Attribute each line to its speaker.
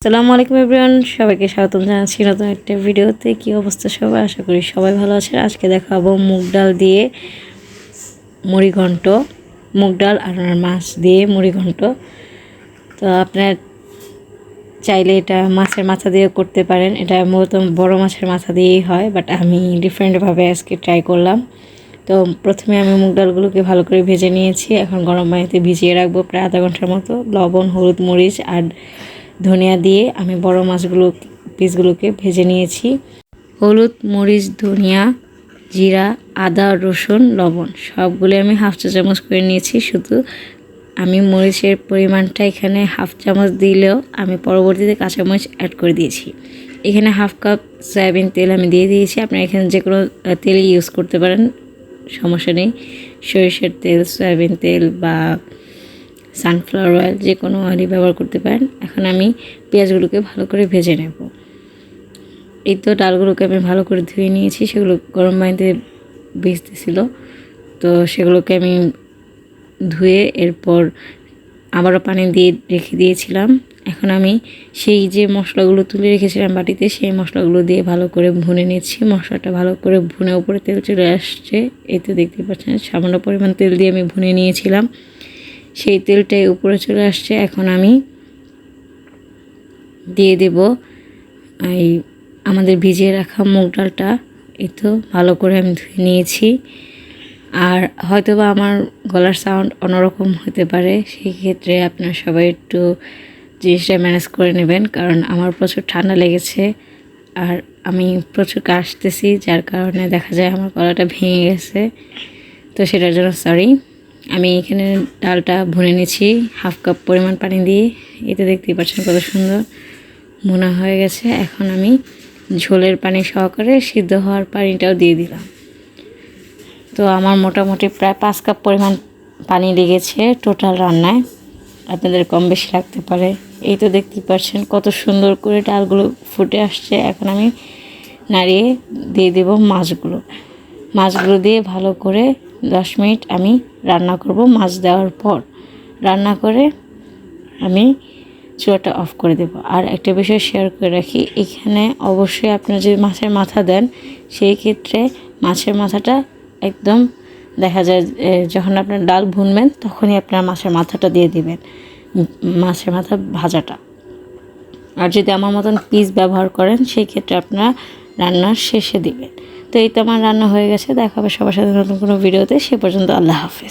Speaker 1: আসসালামু আলাইকুম এভরিওয়ান, সবাইকে স্বাগতম জানাচ্ছি নতুন একটা ভিডিওতে। কি অবস্থা সবাই? আশা করি সবাই ভালো আছে। আজকে দেখাবো মুগ ডাল দিয়ে মুড়ি ঘন্ট, মুগ ডাল আর মাছ দিয়ে মুড়ি ঘন্ট। তো আপনার চাইলে এটা মাছের মাথা দিয়ে করতে পারেন। এটা মূলত বড় মাছের মাথা দিয়েই হয়, বাট আমি ডিফারেন্টভাবে আজকে ট্রাই করলাম। তো প্রথমে আমি মুগ ডালগুলোকে ভালো করে ভেজে নিয়েছি। এখন গরম পানিতে ভিজিয়ে রাখবো প্রায় আধা ঘন্টার মতো। লবণ, হলুদ, মরিচ আর ধনিয়া দিয়ে আমি বড় মাছগুলো পিসগুলোকে ভেজে নিয়েছি। হলুদ, মরিচ, ধনিয়া, জিরা, আদা, রসুন, লবণ সবগুলো আমি হাফ চা চামচ করে নিয়েছি। শুধু আমি মরিচের পরিমাণটা এখানে হাফ চামচ দিলেও আমি পরবর্তীতে কাঁচামরিচ অ্যাড করে দিয়েছি। এখানে হাফ কাপ সয়াবিন তেল আমি দিয়ে দিয়েছি। আপনারা এখানে যে কোনো তেল ইউজ করতে পারেন, সমস্যা নেই। সরিষার তেল, সয়াবিন তেল বা সানফ্লাওয়ার অয়েল, যে কোনো অয়েলই ব্যবহার করতে পারেন। এখন আমি পেঁয়াজগুলোকে ভালো করে ভেজে নেব। এই তো ডালগুলোকে আমি ভালো করে ধুয়ে নিয়েছি, সেগুলো গরম পানিতে ভিজতেছিল। তো সেগুলোকে আমি ধুয়ে এরপর আবারও পানি দিয়ে রেখে দিয়েছিলাম। এখন আমি সেই যে মশলাগুলো তুলে রেখেছিলাম বাটিতে, সেই মশলাগুলো দিয়ে ভালো করে ভুনে নিচ্ছি। মশলাটা ভালো করে ভুনে উপরে তেল চলে আসছে, এই তো দেখতে পাচ্ছেন। সামান্য পরিমাণ তেল দিয়ে আমি ভুনে নিয়েছিলাম, সেই তেলটাই উপরে চলে আসছে। এখন আমি দিয়ে দেব এই আমাদের ভিজিয়ে রাখা মুগ ডালটা। এই তো ভালো করে আমি ধুয়ে নিয়েছি। আর হয়তোবা আমার গলার সাউন্ড অন্যরকম হতে পারে, সেই ক্ষেত্রে আপনারা সবাই একটু জিনিসটা ম্যানেজ করে নেবেন, কারণ আমার প্রচুর ঠান্ডা লেগেছে আর আমি প্রচুর কাশতেছি, যার কারণে দেখা যায় আমার গলাটা ভেঙে গেছে। তো সেটার জন্য সরি। আমি এখানে ডালটা ভুনে নিয়েছি হাফ কাপ পরিমাণ পানি দিয়ে। এতে দেখতেই পাচ্ছেন কত সুন্দর ভুনা হয়ে গেছে। এখন আমি ঝোলের পানি সহকারে সিদ্ধ হওয়ার পানিটাও দিয়ে দিলাম। তো আমার মোটামুটি প্রায় 5 কাপ পরিমাণ পানি লেগেছে টোটাল রান্নায়, আপনাদের কম বেশি লাগতে পারে। এই তো দেখতেই পাচ্ছেন কত সুন্দর করে ডালগুলো ফুটে আসছে। এখন আমি নাড়িয়ে দিয়ে দেব মাছগুলো দিয়ে ভালো করে 10 মিনিট আমি রান্না করব। মাছ দেওয়ার পর রান্না করে আমি চুলাটা অফ করে দেব। আর একটা বিষয় শেয়ার করে রাখি, এখানে অবশ্যই আপনারা যদি মাছের মাথা দেন, সেই ক্ষেত্রে মাছের মাথাটা একদম দেখা যায় যখন আপনার ডাল ভুনবেন তখনই আপনার মাছের মাথাটা দিয়ে দিবেন, মাছের মাথা ভাজাটা। আর যদি আমার মতন পিস ব্যবহার করেন, সেই ক্ষেত্রে আপনারা রান্নার শেষে দিবেন। তো এই তো আমার রান্না হয়ে গেছে। দেখা হবে সবার সাথে নতুন কোনো ভিডিওতে। সে পর্যন্ত আল্লাহ হাফেজ।